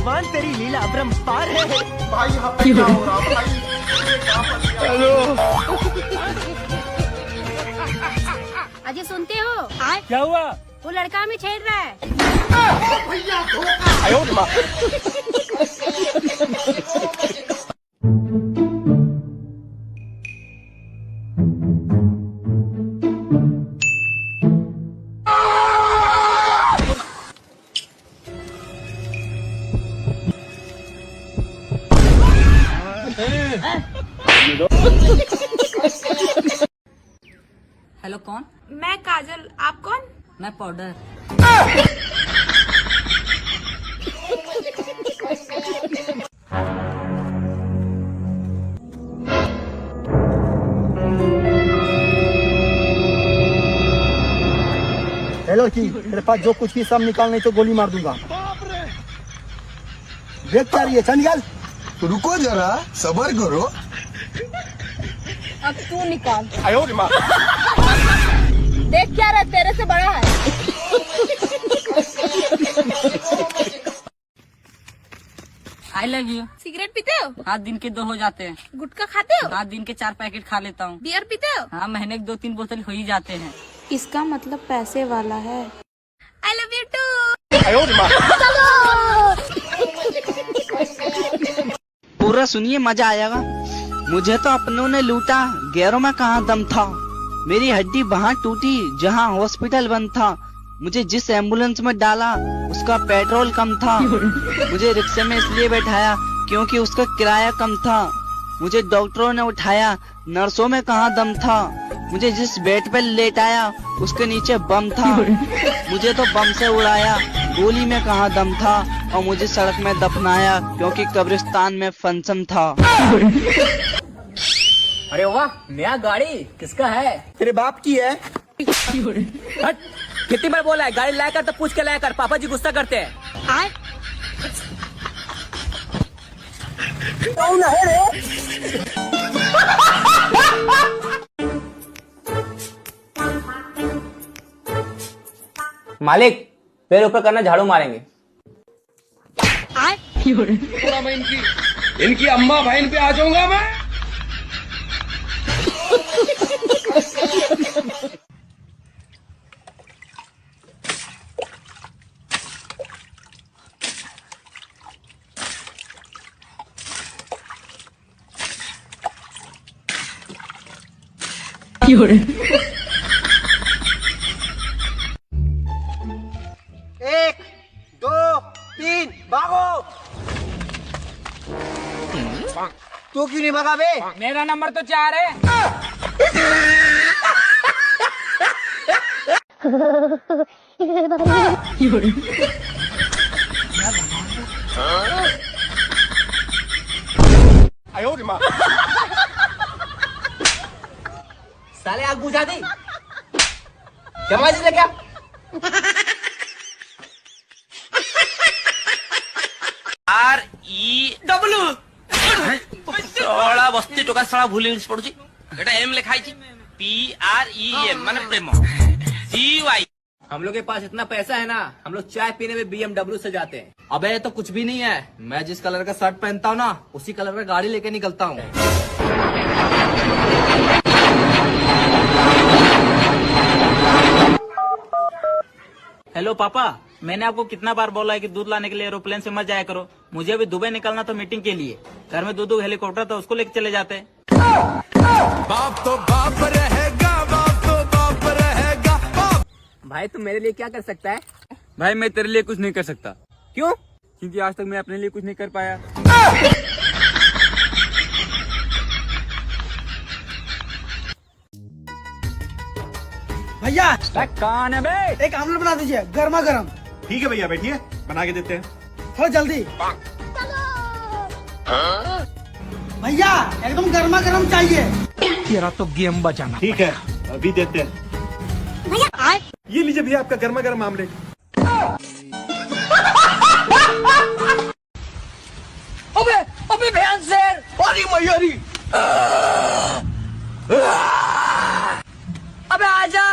भगवान तेरी लीला अपरंपार है। भाई यहाँ पे क्या हो रहा भाई? हेलो अजय सुनते हो? क्या हुआ? वो लड़का हमें छेड़ रहा है। भैया आयो माँ। हेलो कौन? मैं काजल, आप कौन? मैं पाउडर। हेलो जी, मेरे पास जो कुछ भी सब निकाल, नहीं तो गोली मार दूंगा। देख क्या रही है, चल निकाल। रुको जरा, सबर करो। अब तू निकाल। आयो माँ। देख क्या रहा, तेरे से बड़ा है। I love you. सिगरेट पीते हो? हाँ, दिन के 2 हो जाते हैं। गुटखा खाते हो? हाँ, दिन के 4 पैकेट खा लेता हूँ। बियर पीते हो? हाँ, महीने के 2-3 बोतल हो ही जाते हैं। इसका मतलब पैसे वाला है। I love you too. आयो माँ। पूरा सुनिए, मजा आएगा। मुझे तो अपनों ने लूटा, गैरों में कहाँ दम था। मेरी हड्डी वहाँ टूटी जहाँ हॉस्पिटल बंद था। मुझे जिस एम्बुलेंस में डाला उसका पेट्रोल कम था। मुझे रिक्शे में इसलिए बैठाया क्योंकि उसका किराया कम था। मुझे डॉक्टरों ने उठाया, नर्सों में कहाँ दम था। मुझे जिस बेड पे लेटाया उसके नीचे बम था। मुझे तो बम से उड़ाया, गोली में कहाँ दम था। और मुझे सड़क में दफनाया क्योंकि कब्रिस्तान में फंक्शन था। अरे वाह, नया गाड़ी किसका है? तेरे बाप की है। हट, कितनी बार बोला है गाड़ी लाया कर तो पूछ के लाया कर, पापा जी गुस्सा करते हैं। कौन है रे? मालिक, पैर ऊपर करना, झाड़ू मारेंगे। मैं इनकी अम्मा बहन पे आ जाऊंगा मैं। एक, दो, तीन, भागो। तू क्यों नहीं भागा बे? मेरा नंबर तो 4 है। आयो माँ। साले आग बुझा दी। क्या क्या? REW ଷୋହଳ ବସ୍ତି ଟଙ୍କା ଷୋହଳ ଭୁଲ ଇଂଲିଶ ପଢୁଛି। ଏଟା M ଲେଖା ହେଇଛି, PREM ମାନେ ପ୍ରେମ। CY। हम लोग के पास इतना पैसा है ना, हम लोग चाय पीने में BMW से जाते हैं। अबे ये तो कुछ भी नहीं है, मैं जिस कलर का शर्ट पहनता हूँ ना, उसी कलर का गाड़ी लेके निकलता हूँ। हेलो पापा, मैंने आपको कितना बार बोला है कि दूध लाने के लिए एरोप्लेन से मत जाया करो। मुझे अभी दुबई निकलना था मीटिंग के लिए। घर में 2 हेलीकॉप्टर था, उसको लेके चले जाते। बाप तो बाप रहेगा, बाप तो बाप रहेगा। बाप। भाई तू मेरे लिए क्या कर सकता है? भाई मैं तेरे लिए कुछ नहीं कर सकता। क्यों? क्योंकि आज तक मैं अपने लिए कुछ नहीं कर पाया। भैया कौन है बे? एक आमलेट बना दीजिए, गर्मा गर्म। ठीक है भैया, बैठिए, बना के देते हैं। थोड़ा जल्दी। भैया एकदम गर्मा गर्म चाहिए। तेरा तो गेम बचाना। ठीक है, अभी देते हैं। ये लीजिए भैया आपका गर्मा गर्म आमलेट। अबे अबे भैंस शेर। अरे मयूरी। अबे आजा,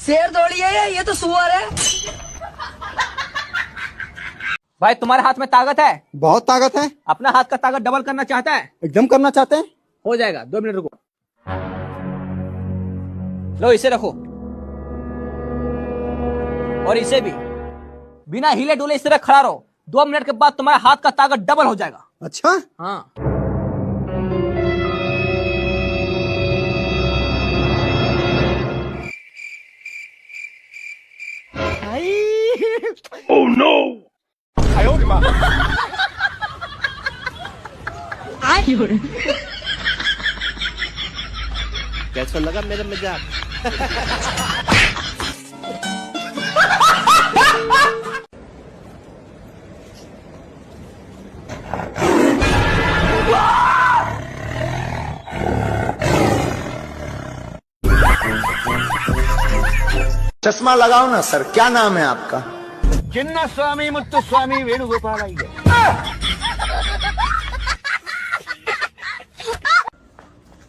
शेर दौड़ी है ये तो सुअर है। भाई तुम्हारे हाथ में ताकत है, बहुत ताकत है। अपना हाथ का ताकत डबल करना चाहता है? एकदम करना चाहते हैं। हो जाएगा, 2 मिनट रुको। लो इसे रखो, और इसे भी। बिना हिले डुले इस तरह खड़ा रहो, 2 मिनट के बाद तुम्हारे हाथ का ताकत डबल हो जाएगा। अच्छा, हाँ। Oh no! कैसा लगा मेरा मजाक? चश्मा लगाओ ना सर, क्या नाम है आपका? जिन्ना स्वामी मुत्तु स्वामी वेणुगोपाल आई है।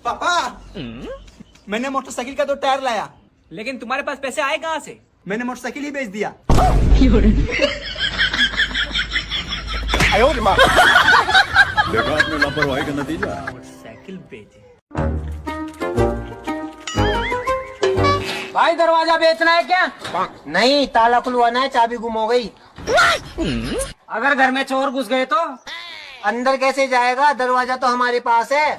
पापा, मैंने मोटरसाइकिल का 2 टायर लाया। लेकिन तुम्हारे पास पैसे आए कहाँ से? मैंने मोटरसाइकिल ही बेच दिया। देखा आपने लापरवाही का नतीजा। साइकिल बेचे। भाई दरवाजा बेचना है क्या? नहीं, ताला खुलवाना है, चाबी गुम हो गई। अगर घर में चोर घुस गए तो? अंदर कैसे जाएगा, दरवाजा तो हमारे पास है।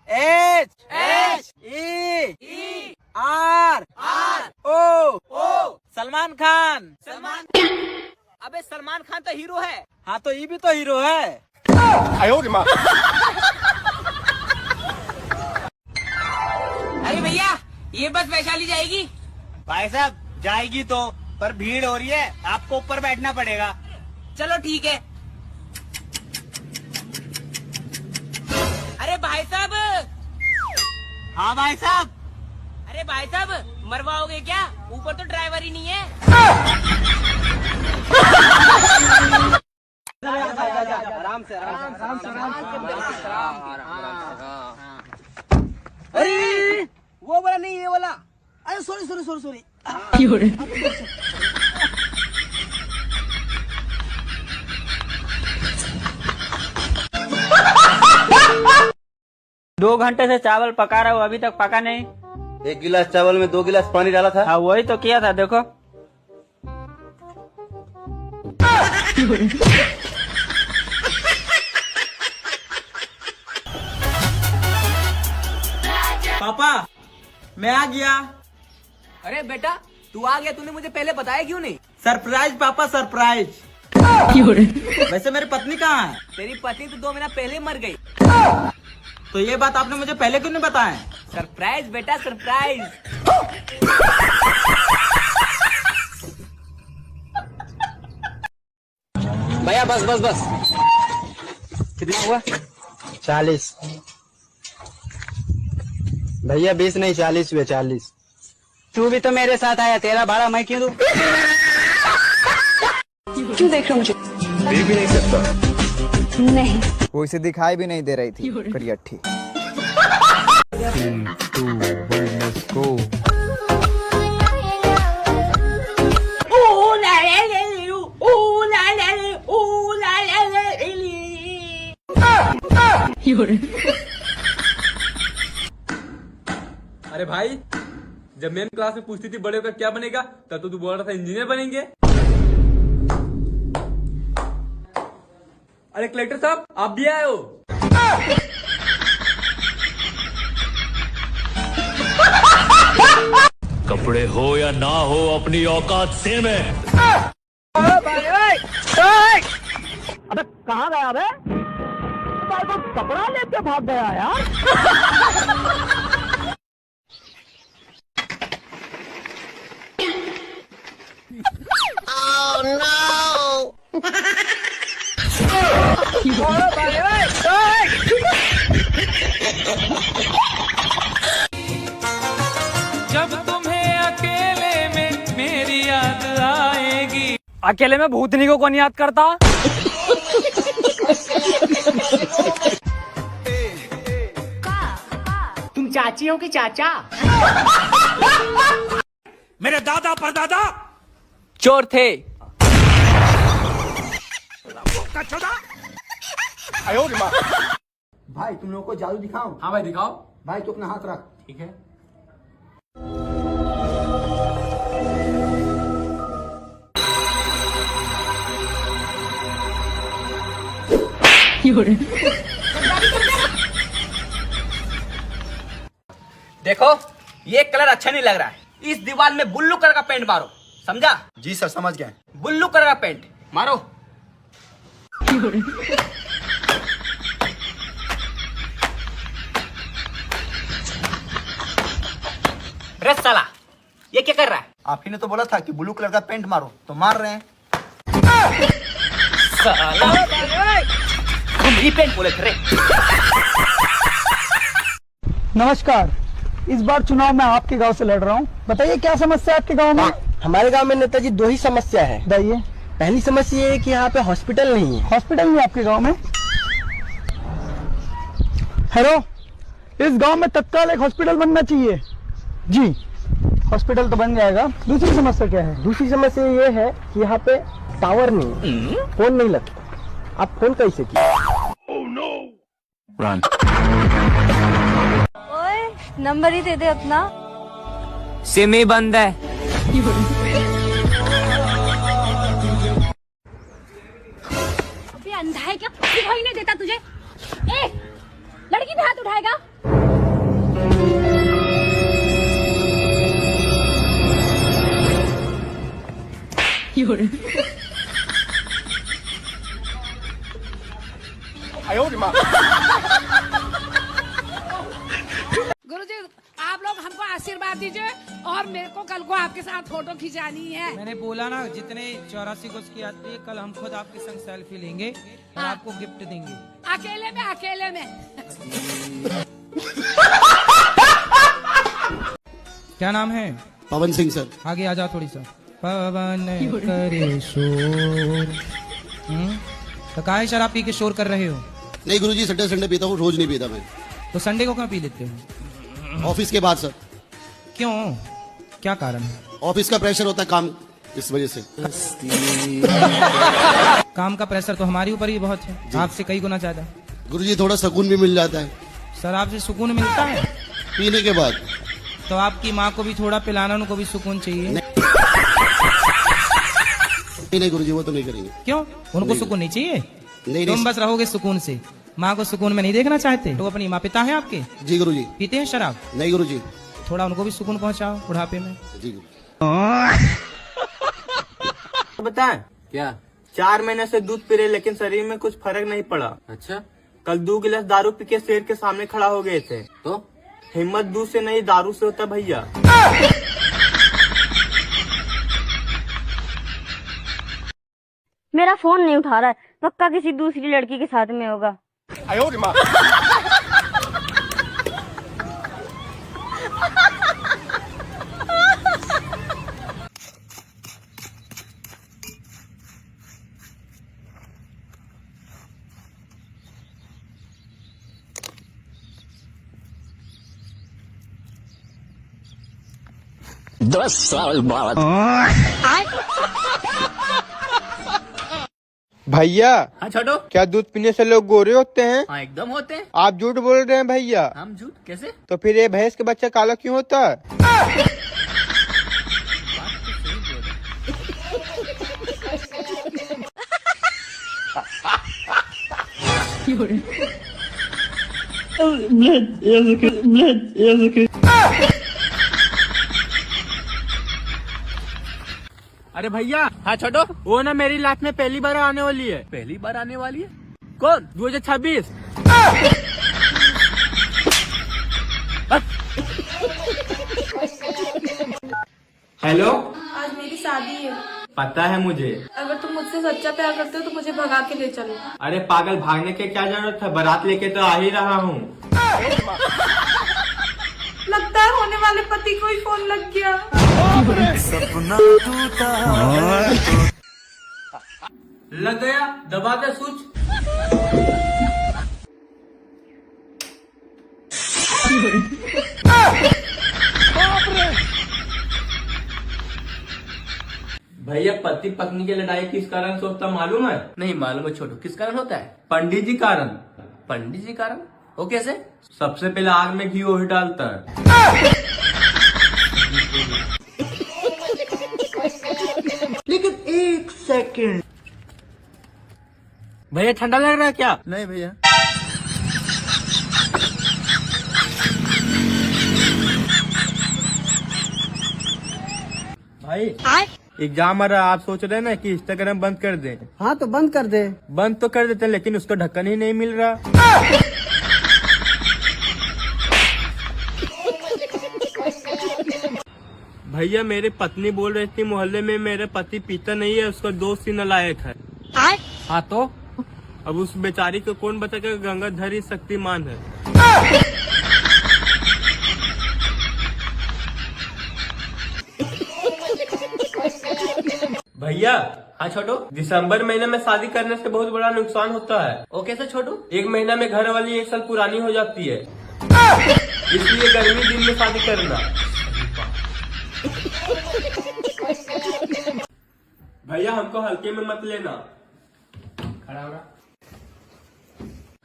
HHERO सलमान खान। अबे सलमान खान तो हीरो है। हाँ तो ये भी तो हीरो है। अरे भैया, ये बस वैशाली जाएगी? भाई साहब जाएगी तो, पर भीड़ हो रही है, आपको ऊपर बैठना पड़ेगा। चलो ठीक है। अरे भाई साहब। हाँ भाई साहब। अरे भाई साहब, मरवाओगे क्या? ऊपर तो ड्राइवर ही नहीं है। आराम से। अरे वो वाला नहीं, ये वाला। अरे सॉरी। 2 घंटे से चावल पका रहा हूँ, अभी तक पका नहीं। 1 गिलास चावल में 2 गिलास पानी डाला था। हाँ वही तो किया था, देखो। पापा मैं आ गया। अरे बेटा, तू आ गया, तूने मुझे पहले बताया क्यों नहीं? सरप्राइज पापा, सरप्राइज। वैसे मेरी पत्नी कहाँ है? तेरी पत्नी तो 2 महीना पहले मर गई। तो ये बात आपने मुझे पहले क्यों नहीं बताया? सरप्राइज बेटा, सरप्राइज। भैया बस। कितना हुआ? 40 भैया, 20 नहीं 40 हुए। 40। तू भी तो मेरे साथ आया, तेरा भाड़ा मैं क्यों दूं? क्यों देख रहे हो मुझे? देख भी नहीं सकता। नहीं, वो इसे दिखाई भी नहीं दे रही थी करियठी। 3, 2, 1, let's go। अरे भाई, जब मैम क्लास में पूछती थी बड़े होकर क्या बनेगा, तब तो तू बोल रहा था इंजीनियर बनेंगे। अरे कलेक्टर साहब, आप भी आए हो? कपड़े हो या ना हो, अपनी औकात सेम है। अबे कहाँ गया बे? तो कपड़ा लेके भाग गया यार। Oh no! जब तुम्हें अकेले में मेरी याद आएगी। अकेले में भूतनी को कौन याद करता? तुम चाची हो कि चाचा? मेरे दादा परदादा चोर थे। भाई तुम लोगों को जादू दिखाऊं? हाँ भाई दिखाओ। भाई तू अपना हाथ रख। ठीक है। देखो ये कलर अच्छा नहीं लग रहा है, इस दीवार में ब्लू कलर का पेंट मारो, समझा? जी सर समझ गए। ब्लू कलर का पेंट मारो। अरे साला ये क्या कर रहा है? आप ही ने तो बोला था कि ब्लू कलर का पेंट मारो, तो मार रहे हैं। साला तुम ही पेंट बोले थे रे। नमस्कार, इस बार चुनाव मैं आपके गांव से लड़ रहा हूं। बताइए क्या समस्या है आपके गांव में? हमारे गांव में नेताजी 2 ही समस्या है। बताइए। पहली समस्या ये है कि यहाँ पे हॉस्पिटल नहीं है। हॉस्पिटल नहीं है आपके गांव में? हेलो, इस गांव में तत्काल एक हॉस्पिटल बनना चाहिए। जी, हॉस्पिटल तो बन जाएगा। दूसरी समस्या क्या है? दूसरी समस्या ये है कि यहाँ पे टावर नहीं है, फोन नहीं लगता। आप फोन कैसे किए? ओए नंबर ही दे दे अपना। सिम ही बंद है। अबे अंधा है क्या? दिखाई नहीं देता तुझे? ए, लड़की पे हाथ उठाएगा? गुरुजी आप लोग हमको आशीर्वाद दीजिए और मेरे को कल को आपके साथ फोटो खिंचानी है। मैंने बोला ना, जितने 84 गज की यात्री है, कल हम खुद आपके संग सेल्फी लेंगे और आपको गिफ्ट देंगे। अकेले में अकेले में। क्या नाम है? पवन सिंह सर। आगे आ जाओ थोड़ी सा। पवन करे शोर। तो काहे शराब पी के शोर कर रहे हो? नहीं गुरुजी, संडे संडे पीता हूँ, रोज नहीं पीता मैं। तो संडे को क्यों पी लेते हो? ऑफिस के बाद सर। क्यों, क्या कारण है? ऑफिस का प्रेशर होता है काम, इस वजह से। काम का प्रेशर तो हमारे ऊपर ही बहुत है, आपसे कई गुना ज्यादा। गुरुजी थोड़ा सुकून भी मिल जाता है। सर आपसे सुकून मिलता है? पीने के बाद। तो आपकी माँ को भी थोड़ा पिलाना, उनको भी सुकून चाहिए। नहीं गुरुजी, वो तो नहीं करेंगे। क्यों, उनको सुकून नहीं चाहिए? नहीं, तुम बस रहोगे सुकून से, माँ को सुकून में नहीं देखना चाहते? तो अपनी माँ पिता है आपके? जी गुरुजी। पीते हैं शराब? नहीं गुरुजी। थोड़ा उनको भी सुकून पहुंचाओ बुढ़ापे में। जी। बताएं क्या? 4 महीने से दूध पी रहे लेकिन शरीर में कुछ फर्क नहीं पड़ा। अच्छा, कल 2 गिलास दारू पी के शेर के सामने खड़ा हो गए थे। तो हिम्मत दूध से नहीं दारू से होता भैया। मेरा फोन नहीं उठा रहा है, पक्का किसी दूसरी लड़की के साथ में होगा। दस साल बाद। भैया। हाँ छोटो। क्या दूध पीने से लोग गोरे होते हैं? हाँ एकदम होते हैं। आप झूठ बोल रहे हैं भैया। हम झूठ कैसे? तो फिर ये भैंस के बच्चा काला क्यों होता है? अरे भैया। हाँ छोटो। वो ना मेरी लाइफ में पहली बार आने वाली है। पहली बार आने वाली है? कौन? 2026। हेलो, आज मेरी शादी है। पता है मुझे। अगर तुम मुझसे सच्चा प्यार करते हो तो मुझे भगा के ले चलो। अरे पागल, भागने की क्या जरूरत है, बारात लेके तो आ ही रहा हूँ। लगता है होने वाले पति को ही फोन लग गया। सपना टूटा लग गया, दबा दे स्विच। भैया पति पत्नी की लड़ाई किस कारण से होता मालूम है? नहीं मालूम है छोटू, किस कारण होता है? पंडित जी कारण। पंडित जी कारण? वो कैसे? सबसे पहले आग में घी वही डालता है। लेकिन एक सेकंड, भैया ठंडा लग रहा है क्या? नहीं भैया। भाई एग्जाम आ रहा है, आप सोच रहे हैं ना कि इंस्टाग्राम बंद कर दें? हाँ तो बंद कर दे। बंद तो कर देते हैं, लेकिन उसका ढक्कन ही नहीं मिल रहा। भैया मेरी पत्नी बोल रही थी मोहल्ले में मेरे पति पीता नहीं है, उसका दोस्त ही नालायक है। हाँ तो अब उस बेचारी को कौन बताएगा? गंगाधर ही शक्तिमान है। भैया हाँ छोटू, दिसंबर महीने में शादी करने से बहुत बड़ा नुकसान होता है। वो कैसे छोटू? एक महीना में घर वाली 1 साल पुरानी हो जाती है, इसलिए गर्मी दिन में शादी करना। भैया हमको हल्के में मत लेना। खड़ा हो रहा,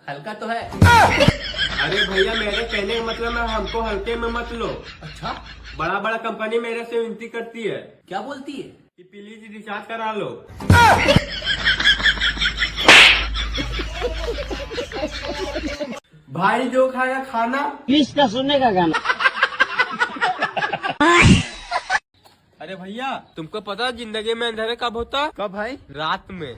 हल्का तो है। अरे भैया मेरे कहने का मतलब है हमको हल्के में मत लो। अच्छा, बड़ा बड़ा कंपनी मेरे से विनती करती है। क्या बोलती है? कि प्लीज रिचार्ज करा लो। भाई जो खाएगा खाना। किसका सुनने का गाना? अरे भैया तुमको पता है जिंदगी में अंधेरे कब होता है? कब भाई? रात में।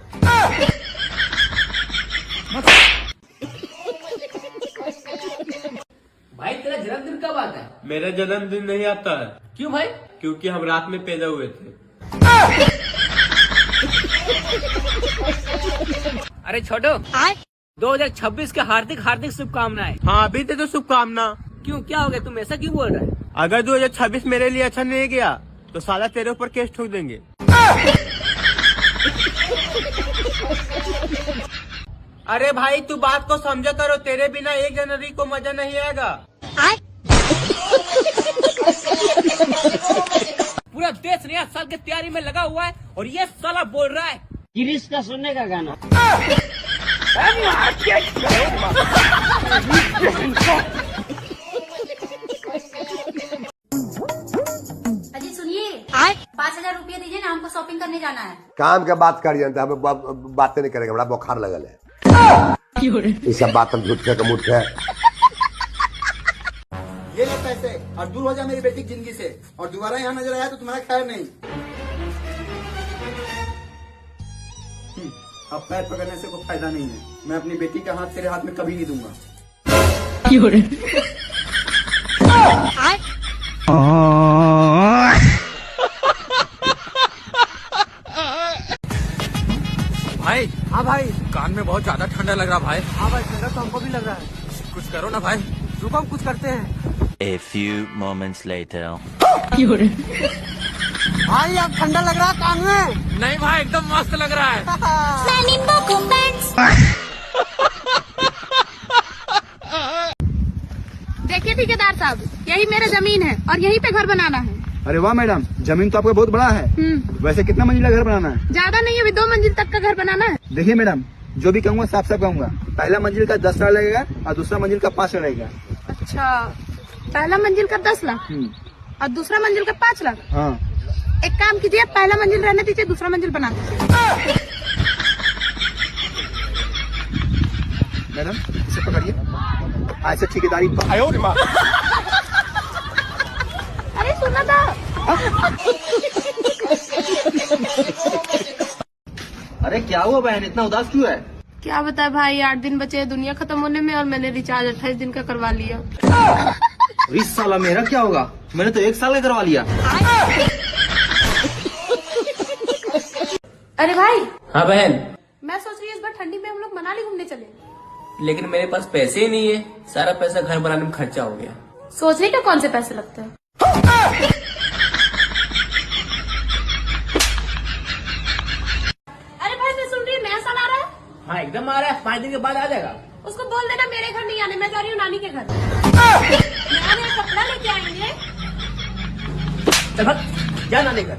भाई तेरा जन्मदिन कब आता है? मेरा जन्मदिन नहीं आता है। क्यों भाई? क्योंकि हम रात में पैदा हुए थे। अरे छोटू, 2026 के हार्दिक हार्दिक शुभकामनाएं। हाँ अभी तो शुभकामना। क्यों, क्या हो गया? तुम ऐसा क्यों बोल रहे है? अगर 2026 मेरे लिए अच्छा नहीं गया तो साला तेरे ऊपर केस ठोक देंगे। अरे भाई तू बात को समझा करो, तेरे बिना 1 जनवरी को मजा नहीं आएगा। पूरा देश नया साल की तैयारी में लगा हुआ है और ये साला बोल रहा है गिरीश का सुनने का गाना। अजी सुनिए, 5,000 रुपया दीजिए ना, हमको शॉपिंग करने जाना है। काम का बात कर जानते हमें बातें नहीं करेंगे, बड़ा बुखार लगल है। ये सब बात हम झूठे का मुठ है। ये लो पैसे और दूर हो जा मेरी बेटी की जिंदगी से, और दोबारा यहाँ नजर आया तो तुम्हारा खैर नहीं। अब पैर पकड़ने से कोई फायदा नहीं है, मैं अपनी बेटी का हाथ तेरे हाथ में कभी नहीं दूंगा। भाई। हाँ भाई, कान में बहुत ज्यादा ठंडा लग रहा भाई। हाँ भाई, ठंडा तो हमको भी लग रहा है। कुछ करो ना भाई। रुको हम कुछ करते हैं। A few moments later. भाई अब ठंडा लग रहा है कान में। नहीं भाई, एकदम मस्त लग रहा है। देखिए ठेकेदार साहब, यही मेरा जमीन है और यहीं पे घर बनाना है। अरे वाह मैडम, जमीन तो आपका बहुत बड़ा है। वैसे कितना मंजिला घर बनाना है? ज्यादा नहीं है, अभी 2 मंजिल तक का घर बनाना है। देखिए मैडम, जो भी कहूँगा साफ साफ कहूँगा, पहला मंजिल का 10 लाख लगेगा और दूसरा मंजिल का 5 लाख लगेगा। अच्छा, पहला मंजिल का 10 लाख और दूसरा मंजिल का 5 लाख। हाँ एक काम कीजिए, पहला मंजिल रहने दीजिए, दूसरा मंजिल बना दीजिए। मैडम इसे पकड़िए, ऐसे ठेकेदारी। अरे सुना था। अरे क्या हुआ बहन, इतना उदास क्यों है? क्या बताए भाई, 8 दिन बचे हैं दुनिया खत्म होने में और मैंने रिचार्ज 28 दिन का करवा लिया। इस साला मेरा क्या होगा? मैंने तो 1 साल का करवा लिया। अरे भाई। हाँ बहन। मैं सोच रही हूँ इस बार ठंडी में हम लोग मनाली घूमने चले। लेकिन मेरे पास पैसे ही नहीं है, सारा पैसा घर बनाने में खर्चा हो गया। सोचने का कौन से पैसे लगते हैं? अरे भाई मैं सुन रही हूँ नया साल आ रहा है। हाँ एकदम आ रहा है, 5 दिन के बाद आ जाएगा। उसको बोल देना मेरे घर नहीं आने, मैं जा रही हूँ नानी के घर। नया नया कपड़ा लेके आएंगे। चल भाग, जा नानी घर।